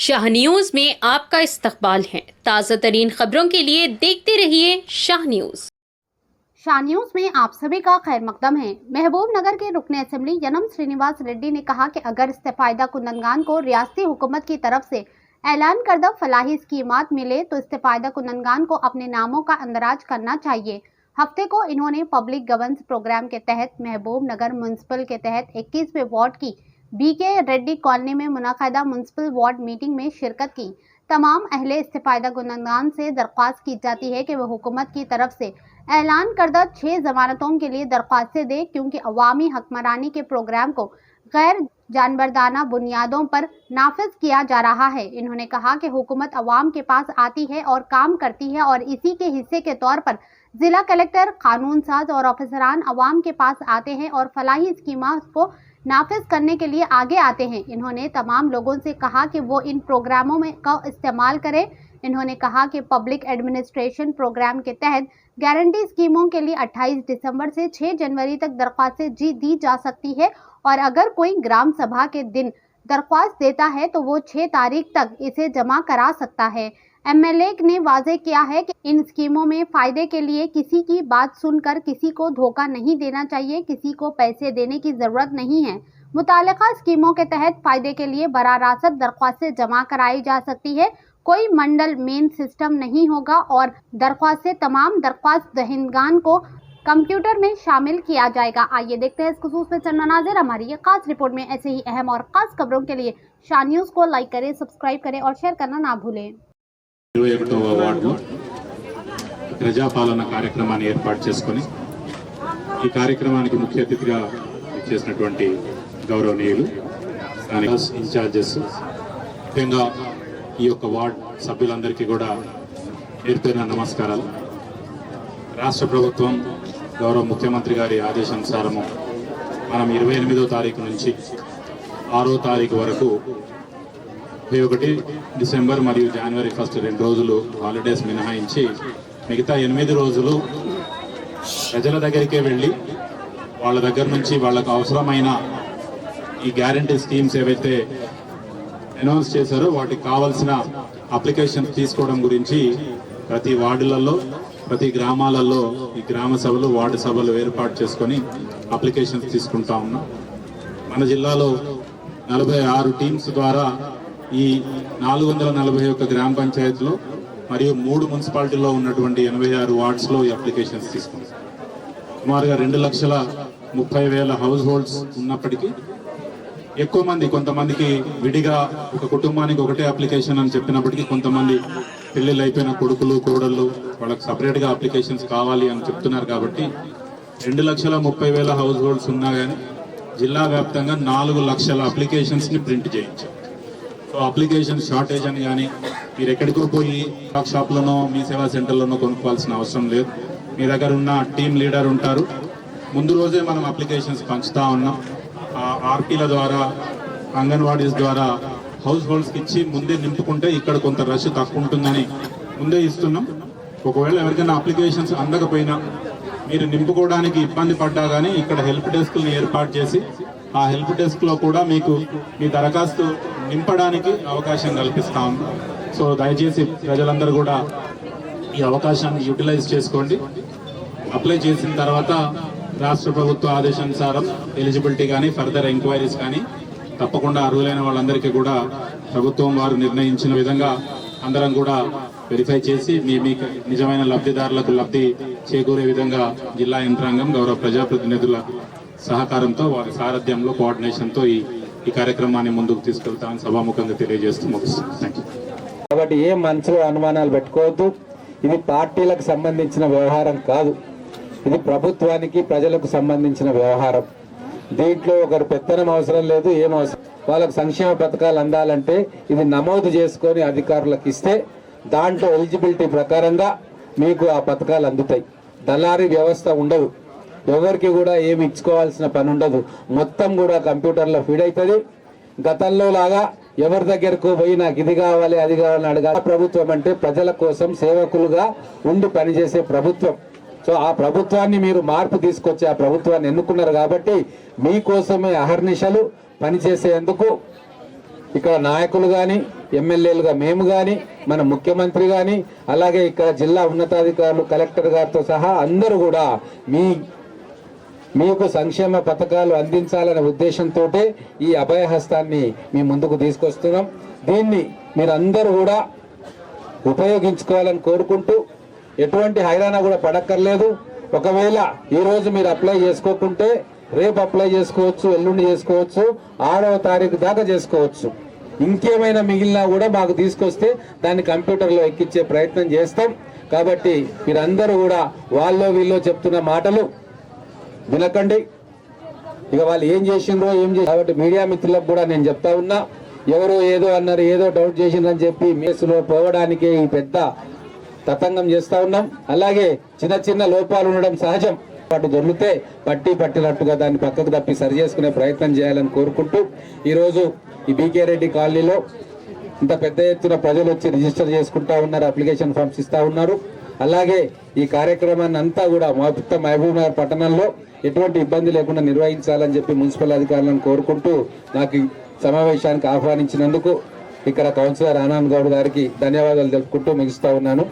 Shah news में आपका इस्तकबाल है। ताज़ा तरीन खबरों के लिए देखते रहिए शाह न्यूज। शाह न्यूज में आप सभी का खैर मकदम है। महबूब नगर के रुकन असेंबली यनम श्रीनिवास रेड्डी ने कहा कि अगर इस्तेफायदा कुंदनगान को रियासती हुकूमत की तरफ से ऐलान करदा फलाही स्कीमात मिले तो इस्तेफायदा कुंदनगान को अपने नामों का अंदराज करना चाहिए। हफ्ते को इन्होंने पब्लिक गवर्नेंस प्रोग्राम के तहत महबूब नगर म्यूनसिपल के तहत 21वें वार्ड की बीके रेड्डी कॉलोनी में मुनाकादा म्यूनसिपल वार्ड मीटिंग में शिरकत की। तमाम अहले इस्तेफायदा कुंदनगान से दरख्वास्त की जाती है कि वह हुकूमत की तरफ से ऐलान करदा 6 जमानतों के लिए दरख्वास्तें दे, क्योंकि अवामी हकमरानी के प्रोग्राम को गैर जानबरदाना बुनियादों पर नाफिज किया जा रहा है। इन्होंने कहा कि हुकूमत अवाम के पास आती है और काम करती है और इसी के हिस्से के तौर पर जिला कलेक्टर, कानून साज और अफसरान अवाम के पास आते हैं और फलाही स्कीमा को नाफिज करने के लिए आगे आते हैं। इन्होंने तमाम लोगों से कहा कि वो इन प्रोग्रामों में का इस्तेमाल करें। इन्होंने कहा कि पब्लिक एडमिनिस्ट्रेशन प्रोग्राम के तहत गारंटी स्कीमों के लिए 28 दिसंबर से 6 जनवरी तक दरख्वास्तें दी जा सकती है और अगर कोई ग्राम सभा के दिन दरख्वास्त देता है तो वो 6 तारीख तक इसे जमा करा सकता है। एमएलए ने वाजे किया है कि इन स्कीमों में फ़ायदे के लिए किसी की बात सुनकर किसी को धोखा नहीं देना चाहिए, किसी को पैसे देने की ज़रूरत नहीं है। मुतालिका स्कीमों के तहत फ़ायदे के लिए बराह रास्त दरख्वास्तें जमा कराई जा सकती है। कोई मंडल मेन सिस्टम नहीं होगा और दरख्वास्तें तमाम दरख्वास्त दहिंदगान को कंप्यूटर में शामिल किया जाएगा। आइए देखते हैं इस खुसूस में चंद मनाज़िर हमारी ये खास रिपोर्ट में। ऐसे ही अहम और ख़ास खबरों के लिए शाह न्यूज़ को लाइक करें, सब्सक्राइब करें और शेयर करना ना भूलें। 21వ వార్డులో ప్రజాపాలన కార్యక్రమాన్ని ఏర్పాటు చేసుకొని ఈ కార్యక్రమానికి ముఖ్య అతిథిగా చేసినటువంటి గౌరవనీయులు స్థానిక ఇన్ఛార్జెస్, ముఖ్యంగా ఈ యొక్క వార్డ్ సభ్యులందరికీ కూడా పేరుపేరున నమస్కారాలు. రాష్ట్ర ప్రభుత్వం గౌరవ ముఖ్యమంత్రి గారి ఆదేశానుసారము మనం 28వ తారీఖు నుంచి 6వ తారీఖు వరకు 21 డిసెంబర్ మరియు జనవరి 1 2 రోజులు హాలిడేస్ మినహాయించి మిగతా 8 రోజులు ప్రజల దగ్గరికే వెళ్ళి వాళ్ళ దగ్గర నుంచి వాళ్ళకు అవసరమైన ఈ గ్యారంటీ స్కీమ్స్ ఏవైతే అనౌన్స్ చేశారో వాటికి కావాల్సిన అప్లికేషన్ తీసుకోవడం గురించి ప్రతి వార్డులలో, ప్రతి గ్రామాలలో ఈ గ్రామ సభలు, వార్డు సభలు ఏర్పాటు చేసుకొని అప్లికేషన్స్ తీసుకుంటా ఉన్నాం. మన జిల్లాలో 46 టీమ్స్ ద్వారా ఈ 441 గ్రామ పంచాయతీలో మరియు 3 మున్సిపాలిటీలో ఉన్నటువంటి 86 వార్డ్స్లో ఈ అప్లికేషన్స్ తీసుకున్నాం. సుమారుగా 2,30,000 హౌస్ హోల్డ్స్ ఉన్నప్పటికీ ఎక్కువ మంది, కొంతమందికి విడిగా ఒక కుటుంబానికి ఒకటే అప్లికేషన్ అని చెప్పినప్పటికీ కొంతమంది పెళ్ళిళ్ళు అయిపోయిన కొడుకులు, కోడళ్ళు వాళ్ళకి సపరేట్గా అప్లికేషన్స్ కావాలి అని చెప్తున్నారు. కాబట్టి 2,30,000 హౌస్ హోల్డ్స్ ఉన్నా కానీ జిల్లా వ్యాప్తంగా 4 లక్షల అప్లికేషన్స్ని ప్రింట్ చేయించాం. సో అప్లికేషన్ షార్టేజ్ అని కానీ మీరు ఎక్కడికో పోయి షాప్లోనో మీ సేవా సెంటర్లోనో కొనుక్కోవాల్సిన అవసరం లేదు. మీ దగ్గర ఉన్న టీమ్ లీడర్ ఉంటారు. ముందు రోజే మనం అప్లికేషన్స్ పంచుతా ఉన్నాం. ఆర్పీల ద్వారా, అంగన్వాడీస్ ద్వారా హౌస్ హోల్డ్స్కి ఇచ్చి ముందే నింపుకుంటే ఇక్కడ కొంత రష్ తక్కువ ఉంటుందని ముందే ఇస్తున్నాం. ఒకవేళ ఎవరికైనా అప్లికేషన్స్ అందకపోయినా మీరు నింపుకోవడానికి ఇబ్బంది పడ్డా కానీ ఇక్కడ హెల్ప్ డెస్క్ని ఏర్పాటు చేసి ఆ హెల్ప్ డెస్క్లో కూడా మీకు మీ దరఖాస్తు నింపడానికి అవకాశం కల్పిస్తా ఉన్నాం. సో దయచేసి ప్రజలందరూ కూడా ఈ అవకాశాన్ని యూటిలైజ్ చేసుకోండి. అప్లై చేసిన తర్వాత రాష్ట్ర ప్రభుత్వ ఆదేశానుసారం ఎలిజిబిలిటీ కానీ ఫర్దర్ ఎంక్వైరీస్ కానీ తప్పకుండా అర్హులైన వాళ్ళందరికీ కూడా ప్రభుత్వం వారు నిర్ణయించిన విధంగా అందరం కూడా వెరిఫై చేసి మీ నిజమైన లబ్ధిదారులకు లబ్ధి చేకూరే విధంగా జిల్లా యంత్రాంగం, గౌరవ ప్రజాప్రతినిధుల సహకారంతో, వారి సారథ్యంలో, కోఆర్డినేషన్తో ఈ కార్యక్రమాన్ని ముందుకు తీసుకెళ్తామని సభాముఖంగా తెలియజేస్తూ ముగిస్తాం. Thank you. కాబట్టి ఏ మనసులో అనుమానాలు పెట్టుకోవద్దు. ఇది పార్టీలకు సంబంధించిన వ్యవహారం కాదు. ఇది ప్రభుత్వానికి, ప్రజలకు సంబంధించిన వ్యవహారం. దీంట్లో ఒకరు పెత్తనం అవసరం లేదు, ఏం అవసరం. వాళ్ళకు సంక్షేమ పథకాలు అందాలంటే ఇది నమోదు చేసుకొని అధికారులకు ఇస్తే దాంట్లో ఎలిజిబిలిటీ ప్రకారంగా మీకు ఆ పథకాలు అందుతాయి. దళారీ వ్యవస్థ ఉండదు. ఎవరికి కూడా ఏమి ఇచ్చుకోవాల్సిన పని ఉండదు. మొత్తం కూడా కంప్యూటర్లో ఫీడ్ అవుతుంది. గతంలో లాగా ఎవరి దగ్గరకు పోయి నాకు ఇది కావాలి, అది కావాలని అడగాలి. ప్రభుత్వం అంటే ప్రజల కోసం సేవకులుగా ఉండి పనిచేసే ప్రభుత్వం. సో ఆ ప్రభుత్వాన్ని మీరు మార్పు తీసుకొచ్చి ఆ ప్రభుత్వాన్ని ఎన్నుకున్నారు కాబట్టి మీకోసమే అహర్నిశలు పనిచేసేందుకు ఇక్కడ నాయకులు కానీ ఎమ్మెల్యేలుగా మేము కానీ మన ముఖ్యమంత్రి కానీ అలాగే ఇక్కడ జిల్లా ఉన్నతాధికారులు కలెక్టర్ గారితో సహా అందరూ కూడా మీకు సంక్షేమ పథకాలు అందించాలనే ఉద్దేశంతో ఈ అభయహస్తాన్ని మీ ముందుకు తీసుకొస్తున్నాం. దీన్ని మీరందరూ కూడా ఉపయోగించుకోవాలని కోరుకుంటూ ఎటువంటి హైరాణ కూడా పడక్కర్లేదు. ఒకవేళ ఈ రోజు మీరు అప్లై చేసుకోకుంటే రేపు అప్లై చేసుకోవచ్చు, ఎల్లుండి చేసుకోవచ్చు, 6వ తారీఖు దాకా చేసుకోవచ్చు. ఇంకేమైనా మిగిలినా కూడా మాకు తీసుకొస్తే దాన్ని కంప్యూటర్లో ఎక్కించే ప్రయత్నం చేస్తాం. కాబట్టి మీరందరూ కూడా వాళ్ళో వీళ్ళో చెప్తున్న మాటలు వినకండి. ఇక వాళ్ళు ఏం చేసిండ్రో కాబట్టి మీడియా మిత్రులకు కూడా నేను చెప్తా ఉన్నా, ఎవరో ఏదో అన్నారు, ఏదో డౌట్ చేసిండ్రని చెప్పి మేసులో పోవడానికి ఈ పెద్ద తతంగం చేస్తా ఉన్నాం. అలాగే చిన్న చిన్న లోపాలు ఉండడం సహజం. పాటు దొరికితే పట్టినట్టుగా దాన్ని పక్కకు తప్పి సరి చేసుకునే ప్రయత్నం చేయాలని కోరుకుంటూ ఈరోజు ఈ బీకే రెడ్డి కాలనీలో ఇంత పెద్ద ఎత్తున ప్రజలు వచ్చి రిజిస్టర్ చేసుకుంటా ఉన్నారు, అప్లికేషన్ ఫామ్స్ ఇస్తా ఉన్నారు. అలాగే ఈ కార్యక్రమాన్ని అంతా కూడా మొత్తం మహబూబ్ నగర్ పట్టణంలో ఎటువంటి ఇబ్బంది లేకుండా నిర్వహించాలని చెప్పి మున్సిపల్ అధికారులను కోరుకుంటూ నాకు ఈ సమావేశానికి ఆహ్వానించినందుకు ఇక్కడ కౌన్సిలర్ ఆనంద్ గౌడ్ గారికి ధన్యవాదాలు తెలుపుకుంటూ ముగిస్తా ఉన్నాను.